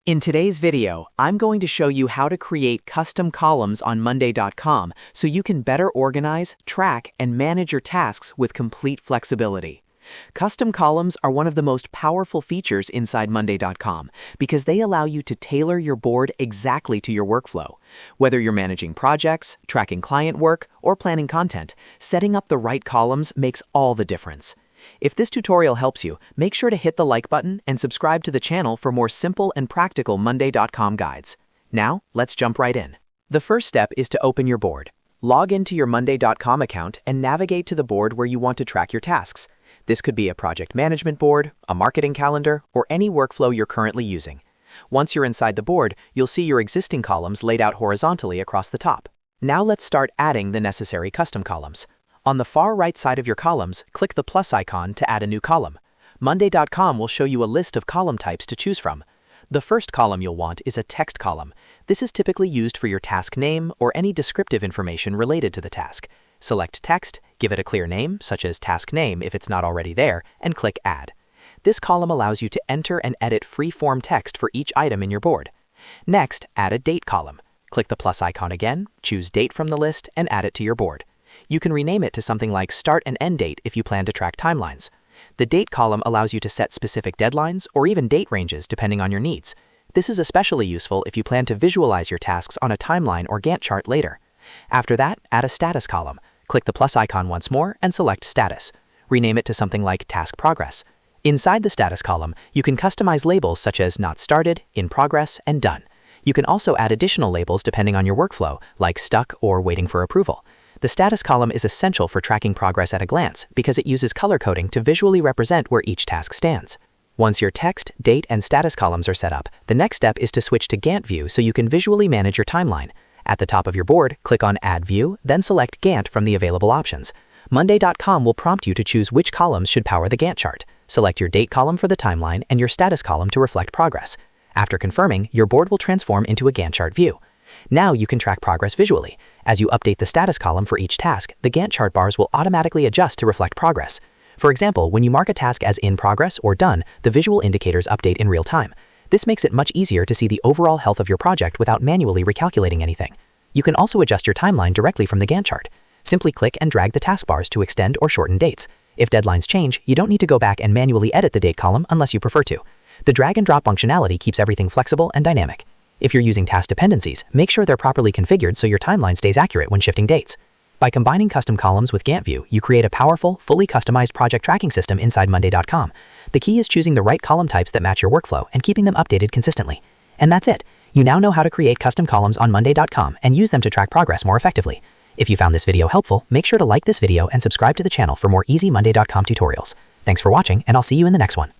In today's video, I'm going to show you how to create custom columns on Monday.com so you can better organize, track, and manage your tasks with complete flexibility. Custom columns are one of the most powerful features inside Monday.com because they allow you to tailor your board exactly to your workflow. Whether you're managing projects, tracking client work, or planning content, setting up the right columns makes all the difference. If this tutorial helps you, make sure to hit the like button and subscribe to the channel for more simple and practical Monday.com guides. Now, let's jump right in. The first step is to open your board. Log into your Monday.com account and navigate to the board where you want to track your tasks. This could be a project management board, a marketing calendar, or any workflow you're currently using. Once you're inside the board, you'll see your existing columns laid out horizontally across the top. Now let's start adding the necessary custom columns. On the far right side of your columns, click the plus icon to add a new column. Monday.com will show you a list of column types to choose from. The first column you'll want is a text column. This is typically used for your task name or any descriptive information related to the task. Select text, give it a clear name, such as task name if it's not already there, and click Add. This column allows you to enter and edit free-form text for each item in your board. Next, add a date column. Click the plus icon again, choose Date from the list, and add it to your board. You can rename it to something like Start and End Date if you plan to track timelines. The Date column allows you to set specific deadlines or even date ranges depending on your needs. This is especially useful if you plan to visualize your tasks on a timeline or Gantt chart later. After that, add a Status column. Click the plus icon once more and select Status. Rename it to something like Task Progress. Inside the Status column, you can customize labels such as Not Started, In Progress, and Done. You can also add additional labels depending on your workflow, like Stuck or Waiting for Approval. The status column is essential for tracking progress at a glance because it uses color coding to visually represent where each task stands. Once your text, date, and status columns are set up, the next step is to switch to Gantt view so you can visually manage your timeline. At the top of your board, click on Add View, then select Gantt from the available options. Monday.com will prompt you to choose which columns should power the Gantt chart. Select your date column for the timeline and your status column to reflect progress. After confirming, your board will transform into a Gantt chart view. Now you can track progress visually. As you update the status column for each task, the Gantt chart bars will automatically adjust to reflect progress. For example, when you mark a task as in progress or done, the visual indicators update in real time. This makes it much easier to see the overall health of your project without manually recalculating anything. You can also adjust your timeline directly from the Gantt chart. Simply click and drag the taskbars to extend or shorten dates. If deadlines change, you don't need to go back and manually edit the date column unless you prefer to. The drag and drop functionality keeps everything flexible and dynamic. If you're using task dependencies, make sure they're properly configured so your timeline stays accurate when shifting dates. By combining custom columns with Gantt view, you create a powerful, fully customized project tracking system inside Monday.com. The key is choosing the right column types that match your workflow and keeping them updated consistently. And that's it. You now know how to create custom columns on Monday.com and use them to track progress more effectively. If you found this video helpful, make sure to like this video and subscribe to the channel for more easy Monday.com tutorials. Thanks for watching, and I'll see you in the next one.